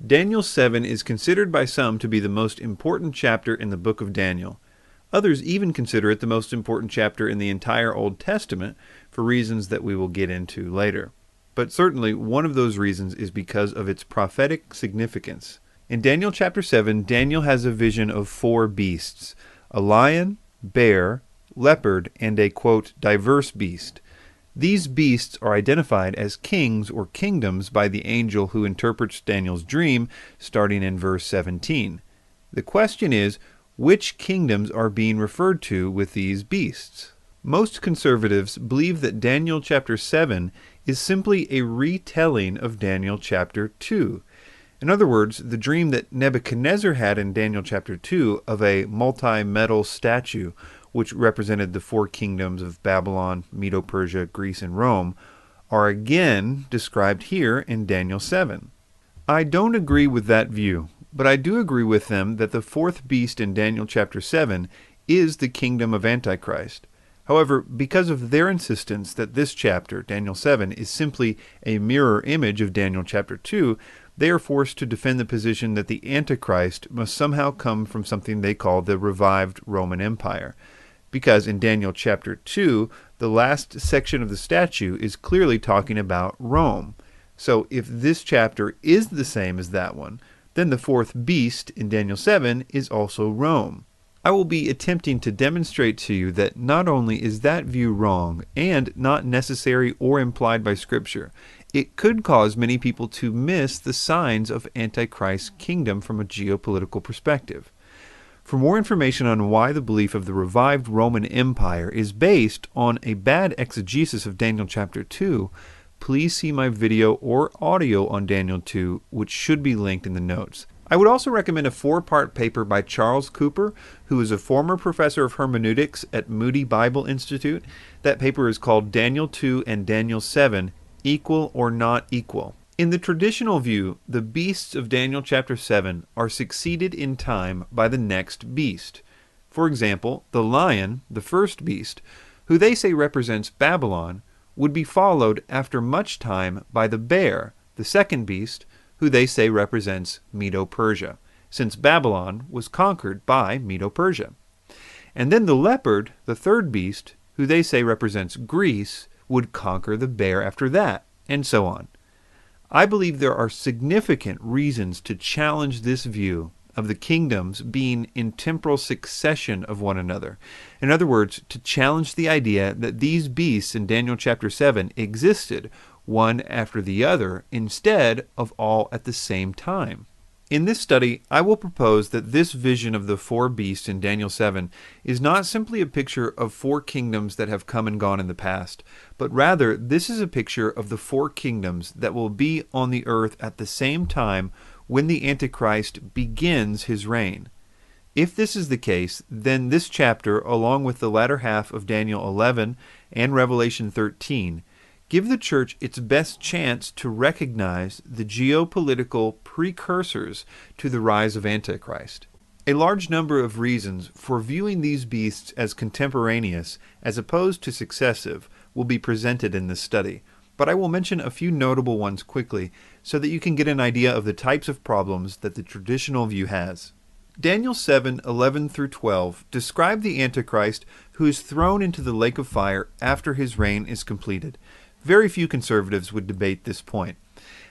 Daniel 7 is considered by some to be the most important chapter in the book of Daniel. Others even consider it the most important chapter in the entire Old Testament for reasons that we will get into later. But certainly one of those reasons is because of its prophetic significance. In Daniel chapter 7, Daniel has a vision of 4 beasts: a lion, bear, leopard, and a, quote, diverse beast. These beasts are identified as kings or kingdoms by the angel who interprets Daniel's dream, starting in verse 17. The question is, which kingdoms are being referred to with these beasts? Most conservatives believe that Daniel chapter 7 is simply a retelling of Daniel chapter 2. In other words, the dream that Nebuchadnezzar had in Daniel chapter 2 of a multi-metal statue, which represented the 4 kingdoms of Babylon, Medo-Persia, Greece, and Rome, are again described here in Daniel 7. I don't agree with that view, but I do agree with them that the 4th beast in Daniel chapter 7 is the kingdom of Antichrist. However, because of their insistence that this chapter, Daniel 7, is simply a mirror image of Daniel chapter 2, they are forced to defend the position that the Antichrist must somehow come from something they call the revived Roman Empire. Because in Daniel chapter 2, the last section of the statue is clearly talking about Rome. So if this chapter is the same as that one, then the 4th beast in Daniel 7 is also Rome. I will be attempting to demonstrate to you that not only is that view wrong and not necessary or implied by Scripture, it could cause many people to miss the signs of Antichrist's kingdom from a geopolitical perspective. For more information on why the belief of the revived Roman Empire is based on a bad exegesis of Daniel chapter 2, please see my video or audio on Daniel 2, which should be linked in the notes. I would also recommend a 4-part paper by Charles Cooper, who is a former professor of hermeneutics at Moody Bible Institute. That paper is called Daniel 2 and Daniel 7, Equal or Not Equal. In the traditional view, the beasts of Daniel chapter 7 are succeeded in time by the next beast. For example, the lion, the first beast, who they say represents Babylon, would be followed after much time by the bear, the second beast, who they say represents Medo-Persia, since Babylon was conquered by Medo-Persia. And then the leopard, the third beast, who they say represents Greece, would conquer the bear after that, and so on. I believe there are significant reasons to challenge this view of the kingdoms being in temporal succession of one another. In other words, to challenge the idea that these beasts in Daniel chapter 7 existed one after the other instead of all at the same time. In this study, I will propose that this vision of the 4 beasts in Daniel 7 is not simply a picture of 4 kingdoms that have come and gone in the past, but rather this is a picture of the 4 kingdoms that will be on the earth at the same time when the Antichrist begins his reign. If this is the case, then this chapter, along with the latter half of Daniel 11 and Revelation 13, give the church its best chance to recognize the geopolitical precursors to the rise of Antichrist. A large number of reasons for viewing these beasts as contemporaneous as opposed to successive will be presented in this study, but I will mention a few notable ones quickly so that you can get an idea of the types of problems that the traditional view has. Daniel 7:11 through 12 describe the Antichrist who is thrown into the lake of fire after his reign is completed. Very few conservatives would debate this point.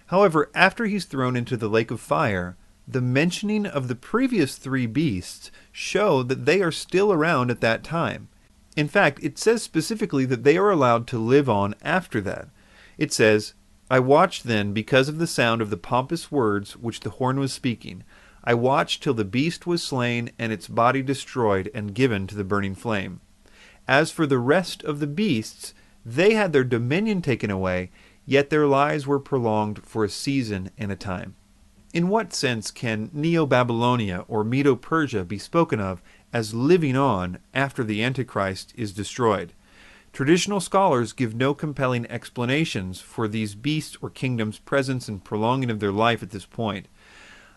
However, after he's thrown into the lake of fire, the mentioning of the previous 3 beasts show that they are still around at that time. In fact, it says specifically that they are allowed to live on after that. It says, "I watched then because of the sound of the pompous words which the horn was speaking. I watched till the beast was slain and its body destroyed and given to the burning flame. As for the rest of the beasts, they had their dominion taken away, yet their lives were prolonged for a season and a time." In what sense can Neo-Babylonia or Medo-Persia be spoken of as living on after the Antichrist is destroyed? Traditional scholars give no compelling explanations for these beasts or kingdoms' presence and prolonging of their life at this point.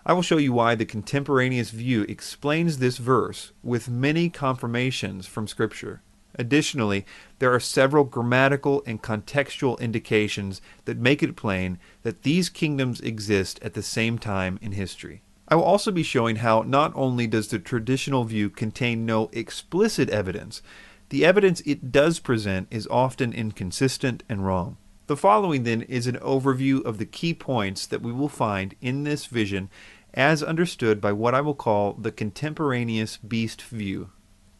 I will show you why the contemporaneous view explains this verse with many confirmations from Scripture. Additionally, there are several grammatical and contextual indications that make it plain that these kingdoms exist at the same time in history. I will also be showing how not only does the traditional view contain no explicit evidence, the evidence it does present is often inconsistent and wrong. The following then is an overview of the key points that we will find in this vision as understood by what I will call the contemporaneous beast view.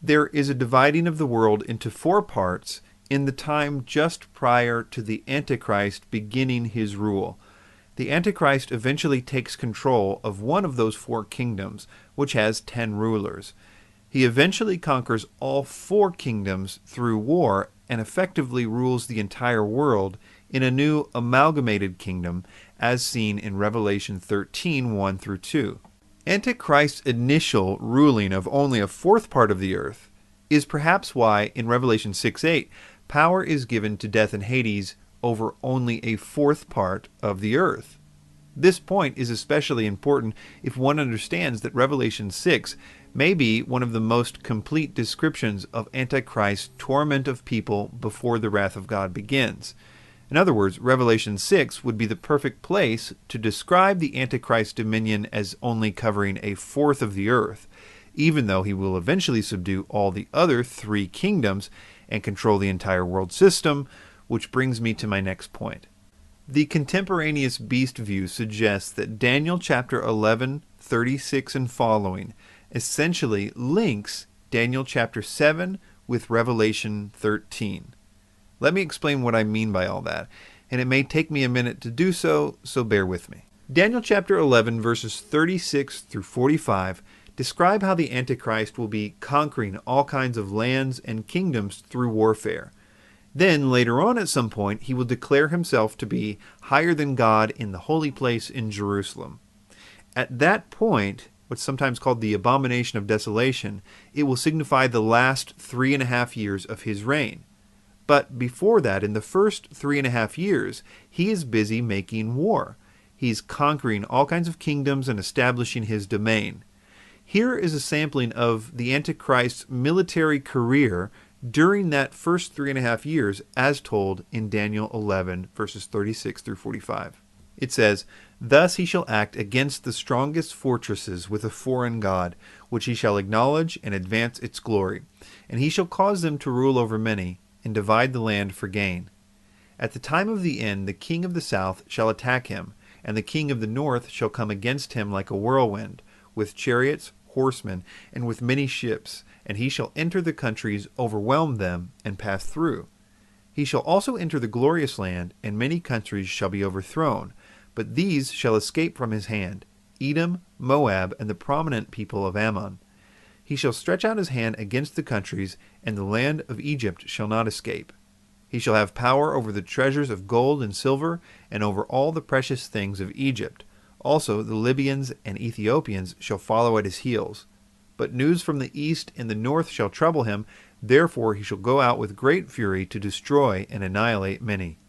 There is a dividing of the world into 4 parts in the time just prior to the Antichrist beginning his rule. The Antichrist eventually takes control of one of those 4 kingdoms, which has 10 rulers. He eventually conquers all 4 kingdoms through war and effectively rules the entire world in a new amalgamated kingdom, as seen in Revelation 13, 1 through 2. Antichrist's initial ruling of only a 4th part of the earth is perhaps why in Revelation 6:8 power is given to death and Hades over only a 4th part of the earth. This point is especially important if one understands that Revelation 6 may be one of the most complete descriptions of Antichrist's torment of people before the wrath of God begins. In other words, Revelation 6 would be the perfect place to describe the Antichrist dominion as only covering a 4th of the earth, even though he will eventually subdue all the other 3 kingdoms and control the entire world system, which brings me to my next point. The contemporaneous beast view suggests that Daniel chapter 11, 36 and following essentially links Daniel chapter 7 with Revelation 13. Let me explain what I mean by all that, and it may take me a minute to do so, so bear with me. Daniel chapter 11 verses 36 through 45 describe how the Antichrist will be conquering all kinds of lands and kingdoms through warfare. Then, later on at some point, he will declare himself to be higher than God in the holy place in Jerusalem. At that point, what's sometimes called the abomination of desolation, it will signify the last 3.5 years of his reign. But before that, in the first 3.5 years, he is busy making war. He's conquering all kinds of kingdoms and establishing his domain. Here is a sampling of the Antichrist's military career during that first 3.5 years as told in Daniel 11, verses 36 through 45. It says, "Thus he shall act against the strongest fortresses with a foreign god, which he shall acknowledge and advance its glory. And he shall cause them to rule over many, and divide the land for gain. At the time of the end the king of the south shall attack him, and the king of the north shall come against him like a whirlwind, with chariots, horsemen, and with many ships, and he shall enter the countries, overwhelm them, and pass through. He shall also enter the glorious land, and many countries shall be overthrown, but these shall escape from his hand, Edom, Moab, and the prominent people of Ammon. He shall stretch out his hand against the countries, and the land of Egypt shall not escape. He shall have power over the treasures of gold and silver, and over all the precious things of Egypt. Also the Libyans and Ethiopians shall follow at his heels. But news from the east and the north shall trouble him, therefore he shall go out with great fury to destroy and annihilate many."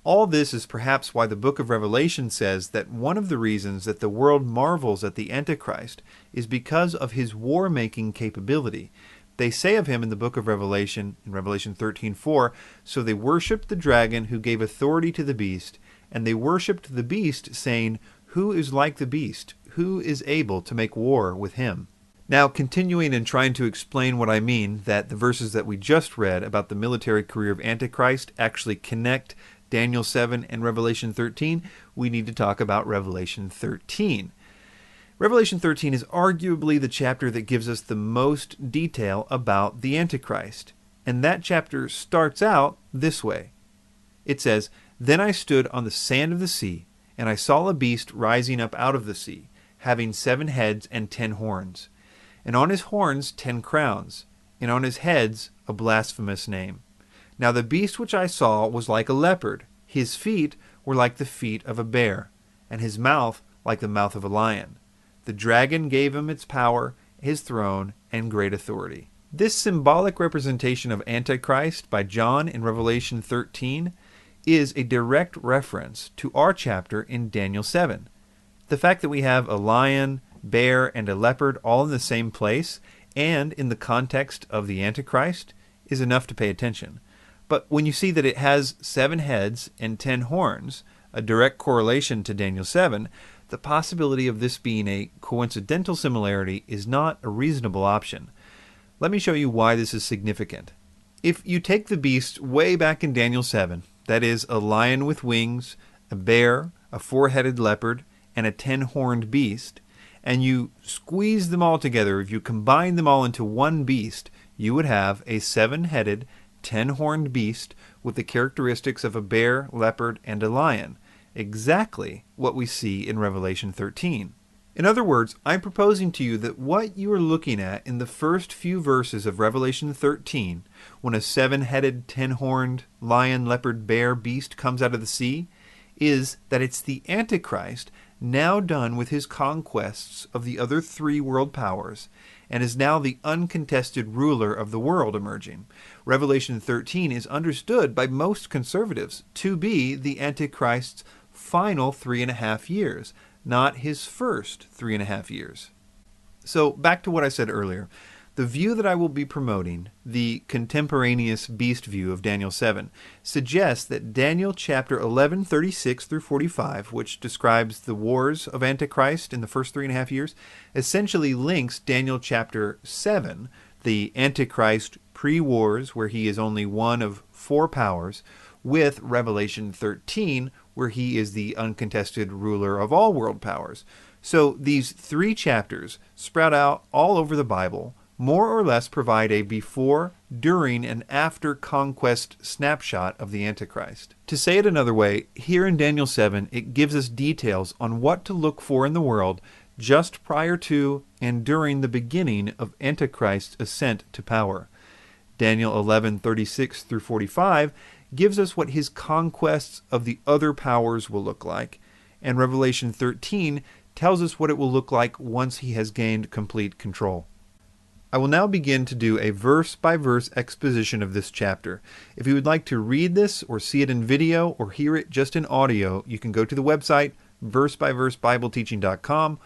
All this is perhaps why the book of Revelation says that one of the reasons that the world marvels at the Antichrist is because of his war-making capability. They say of him in the book of Revelation, in Revelation 13:4, "So they worshipped the dragon who gave authority to the beast, and they worshipped the beast, saying, 'Who is like the beast? Who is able to make war with him?'" Now, continuing and trying to explain what I mean, that the verses that we just read about the military career of Antichrist actually connect Daniel 7 and Revelation 13, we need to talk about Revelation 13. Revelation 13 is arguably the chapter that gives us the most detail about the Antichrist. And that chapter starts out this way. It says, "Then I stood on the sand of the sea, and I saw a beast rising up out of the sea, having 7 heads and 10 horns. And on his horns 10 crowns, and on his heads a blasphemous name. Now the beast which I saw was like a leopard. His feet were like the feet of a bear, and his mouth like the mouth of a lion. The dragon gave him its power, his throne, and great authority." This symbolic representation of Antichrist by John in Revelation 13 is a direct reference to our chapter in Daniel 7. The fact that we have a lion, bear, and a leopard all in the same place, and in the context of the Antichrist, is enough to pay attention. But when you see that it has 7 heads and 10 horns, a direct correlation to Daniel 7, the possibility of this being a coincidental similarity is not a reasonable option. Let me show you why this is significant. If you take the beast way back in Daniel 7, that is, a lion with wings, a bear, a 4-headed leopard, and a 10-horned beast, and you squeeze them all together, if you combine them all into one beast, you would have a 7-headed, 10-horned beast with the characteristics of a bear, leopard, and a lion. Exactly what we see in Revelation 13. In other words, I'm proposing to you that what you are looking at in the first few verses of Revelation 13, when a 7-headed, 10-horned lion, leopard, bear, beast comes out of the sea, is that it's the Antichrist now done with his conquests of the other 3 world powers, and is now the uncontested ruler of the world emerging. Revelation 13 is understood by most conservatives to be the Antichrist's final 3.5 years, not his first 3.5 years. So back to what I said earlier. The view that I will be promoting, the contemporaneous beast view of Daniel 7, suggests that Daniel chapter 11, 36 through 45, which describes the wars of Antichrist in the first 3.5 years, essentially links Daniel chapter 7, the Antichrist pre-wars, where he is only one of 4 powers, with Revelation 13, where he is the uncontested ruler of all world powers. So these 3 chapters sprout out all over the Bible, more or less provide a before, during, and after conquest snapshot of the Antichrist. To say it another way, here in Daniel 7, it gives us details on what to look for in the world just prior to and during the beginning of Antichrist's ascent to power. Daniel 11, 36 through 45 gives us what his conquests of the other powers will look like, and Revelation 13 tells us what it will look like once he has gained complete control. I will now begin to do a verse-by-verse exposition of this chapter. If you would like to read this or see it in video or hear it just in audio, you can go to the website versebyversebibleteaching.com,